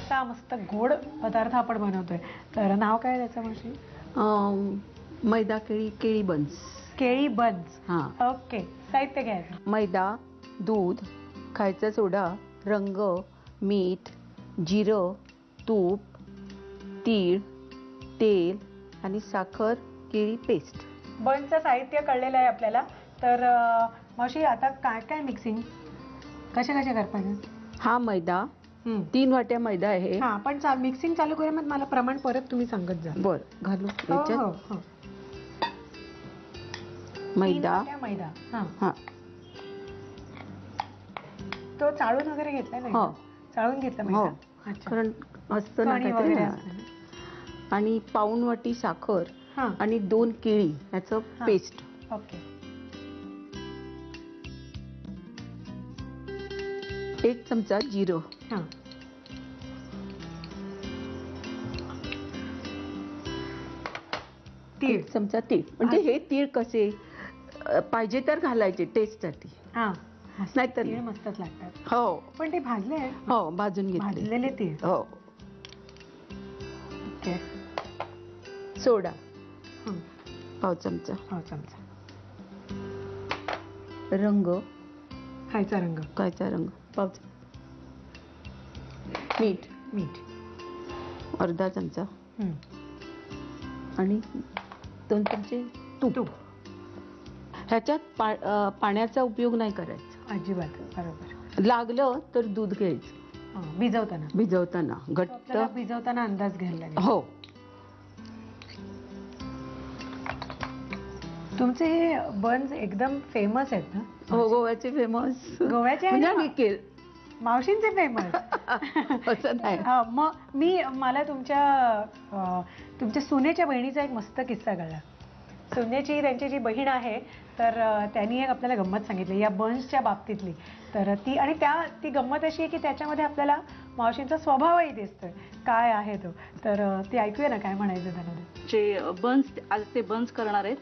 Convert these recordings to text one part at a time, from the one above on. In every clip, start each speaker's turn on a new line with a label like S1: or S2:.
S1: असा मस्त गोड पदार्थ आपण बनवतोय. तर नाव काय त्याचं मावशी?
S2: मैदा केळी केळी बन्स.
S1: केळी बन्स.
S2: हां.
S1: ओके. साहित्य घ्यायचं.
S2: मैदा, दूध, खायचा सोडा, रंग, मीठ, जिरं, तूप, तीळ, तेल आणि साखर, केळी पेस्ट.
S1: बनचं साहित्य कळलेलं आहे आपल्याला. तर मावशी आता काय काय मिक्सिंग कशा कशा करतात?
S2: हा मैदा 3 वाट्या मैदा आहे.
S1: हा पण मिक्सिंग चालू करूया, मग मला प्रमाण परत तुम्ही सांगत जा.
S2: बर घालू
S1: हो, हो, हो.
S2: मैदा.
S1: मैदा.
S2: हा
S1: तो चाळून वगैरे घेतलाय ना?
S2: हो.
S1: चाळून घेतला
S2: हो.
S1: अच्छा.
S2: कारण असतं ना
S1: कणी
S2: काहीतरी
S1: वगैरे
S2: ना.
S1: असतं ना.
S2: आणि पाऊण वाटी साखर
S1: हा.
S2: आणि 2 केळी याचं पेस्ट.
S1: ओके.
S2: 1 चमचा जिरं.
S1: हा. तीळ.
S2: 1 चमचा तीळ. म्हणजे हे तीळ कसे पाहिजे तर घालायचे टेस्टसाठी.
S1: हा.
S2: नाहीतर
S1: तीळ मस्तच लागतात.
S2: हो.
S1: पण ते भाजले?
S2: हो भाजून घेतले.
S1: भाजलेले तीळ.
S2: हो.
S1: ओके.
S2: सोडा पाव चमचा.
S1: पाव चमचा.
S2: रंग,
S1: खायचा रंग.
S2: खायचा रंग पाव चमचा. मीठ.
S1: मीठ
S2: अर्धा चमचा. आणि 2 चमचे तूप. ह्याच्यात पाण्याचा उपयोग नाही करायचा
S1: अजिबात. बरोबर.
S2: लागलं तर दूध घ्यायचं. भिजवताना घट्ट.
S1: भिजवताना अंदाज घ्यायला लागेल.
S2: हो.
S1: तुमचे हे बन्स एकदम फेमस आहेत ना?
S2: हो गोव्याचे फेमस.
S1: गोव्याचे
S2: म्हणजे
S1: मावशींचे फेमस.
S2: असं नाही.
S1: मग मला तुमच्या सुनेच्या बहिणीचा एक मस्त किस्सा कळला. सुनेची त्यांची जी बहीण आहे तर त्यांनी एक आपल्याला गंमत सांगितली या बन्सच्या बाबतीतली. तर ती गंमत अशी आहे की त्याच्यामध्ये आपल्याला मावशींचा स्वभावही दिसतोय. काय आहे तो? तर ती ऐकूया ना, काय म्हणायचं त्यांना.
S3: जे बन्स आज ते बन्स करणार आहेत,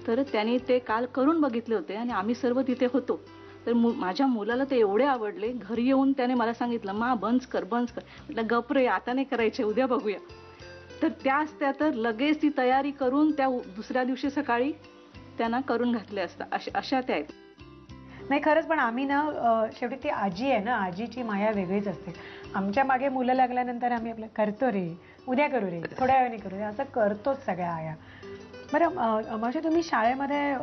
S3: तर त्यांनी ते काल करून बघितले होते आणि आम्ही सर्व तिथे होतो. तर माझ्या मुलाला ते एवढे आवडले. घरी येऊन त्याने मला सांगितलं, मा बन्स कर बन्स कर. म्हटलं गप रे, आता नाही करायचे, उद्या बघूया. तर त्या तर लगेच ती तयारी करून त्या दुसऱ्या दिवशी सकाळी त्यांना करून घातले असतात. अशा त्या आहेत.
S1: नाही खरंच. पण आम्ही ना शेवटी ती आजी आहे ना, आजीची माया वेगळीच असते. आमच्या मागे मुलं लागल्यानंतर आम्ही आपलं करतो रे, उद्या करू रे, थोड्या वेळाने करू रे, असं करतोच सगळ्या आया. बरं मावशी, तुम्ही शाळेमध्ये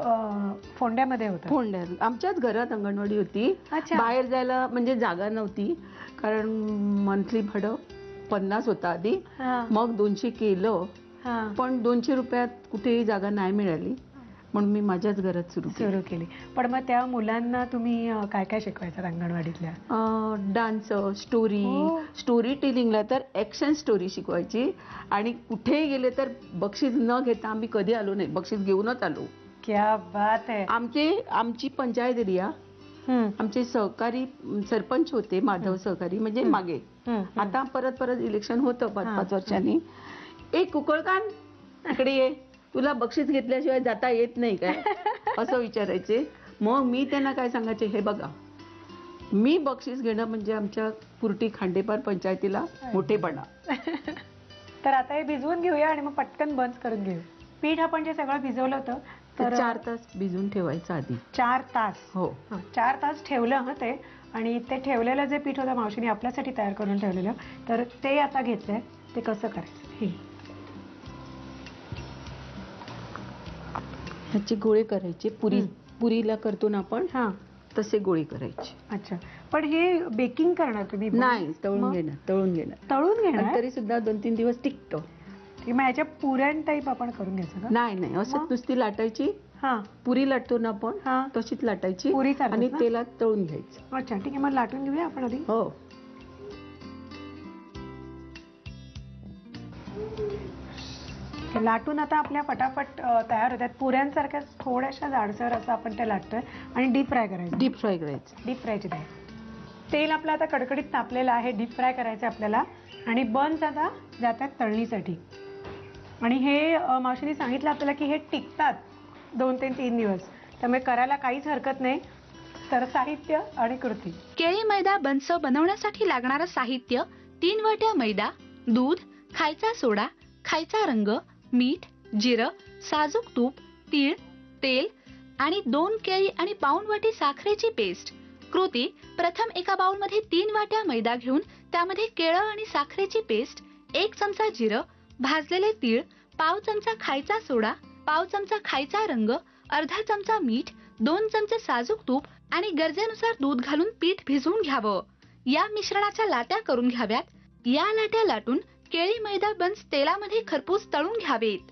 S1: फोंड्यामध्ये होता?
S2: फोंड्या आमच्याच घरात अंगणवाडी होती. बाहेर जायला म्हणजे जागा नव्हती, कारण मंथली भाडं 50 होतं आधी. मग 200 केलं. पण 200 रुपयात कुठेही जागा नाही मिळाली, म्हणून मी माझ्याच घरात सुरू
S1: केली. पण मग त्या मुलांना तुम्ही काय काय शिकवायचं अंगणवाडीतल्या?
S2: डान्स, स्टोरी टेलिंगला तर ऍक्शन स्टोरी शिकवायची. आणि कुठेही गेले तर बक्षीस न घेता आम्ही कधी आलो नाही, बक्षीस घेऊनच आलो.
S1: क्या बात आहे.
S2: आमची पंचायत एरिया, आमचे सहकारी सरपंच होते माधव सहकारी, म्हणजे मागे. आता परत इलेक्शन होतं 5-5 वर्षांनी. एक कुकळकान इकडे ये, तुला बक्षीस घेतल्याशिवाय जाता येत नाही काय, असं विचारायचे. मग मी त्यांना काय सांगायचे, हे बघा, मी बक्षीस घेणं म्हणजे आमच्या कुर्टी खांडेपार पंचायतीला मोठेपणा.
S1: तर आता हे भिजवून घेऊया आणि मग पटकन बंद करून घेऊ. पीठ आपण जे सगळं भिजवलं होतं तर
S2: 4 तास भिजून ठेवायचं आधी.
S1: 4 तास?
S2: हो.
S1: 4 तास ठेवलं ते. आणि ते ठेवलेलं जे पीठ होतं मावशीने आपल्यासाठी तयार करून ठेवलेलं, तर ते आता घेतलंय. ते कसं करायचं? हे
S2: ह्याचे गोळे करायचे. पुरीला करतो ना आपण, तसे गोळे करायचे.
S1: अच्छा. पण हे बेकिंग करणार तुम्ही?
S2: नाही, तळून घेणार. तरी सुद्धा 2-3 दिवस टिकतो.
S1: मग ह्याच्या पुऱ्यां टाईप आपण करून घ्यायचं का?
S2: नाही, असं नुसती लाटायची. पुरी लाटतो ना आपण, तशीच लाटायची आणि तेलात तळून घ्यायचं.
S1: अच्छा, ठीक आहे. मग लाटून घेऊया आपण आधी.
S2: हो.
S1: लाटून आता आपल्या फटाफट तयार होतात. पुऱ्यांसारख्या थोड्याशा जाडसर असं आपण ते लाटतोय आणि डीप फ्राय करायचं.
S2: डीप फ्रायची
S1: तेल आपलं आता कडकडीत तापलेलं आहे. डीप फ्राय करायचं आपल्याला. आणि बन्स आता जातात तळणीसाठी. आणि हे मावशीने सांगितलं आपल्याला की हे टिकतात 2 ते 3 दिवस, त्यामुळे करायला काहीच हरकत नाही. तर साहित्य आणि कृती.
S4: केळी मैदा बन्स बनवण्यासाठी लागणारं साहित्य: 3 वाट्या मैदा, दूध, खायचा सोडा, खायचा रंग, मीठ, जिरं, साजूक तूप, तीळ, तेल आणि 2 केळी आणि पाऊण वाटी साखरेची पेस्ट. कृती: प्रथम एका बाउलमध्ये 3 वाट्या मैदा घेऊन त्यामध्ये केळं आणि साखरेची पेस्ट, 1 चमचा जिरं, भाजलेले तीळ, पाव चमचा खायचा सोडा, पाव चमचा खायचा रंग, अर्धा चमचा मीठ, 2 चमचे साजूक तूप आणि गरजेनुसार दूध घालून पीठ भिजवून घ्यावं. या मिश्रणाच्या लाट्या करून घ्याव्यात. या लाट्या लाटून केळी मैदा बन्स तेलामध्ये खरपूस तळून घ्यावेत.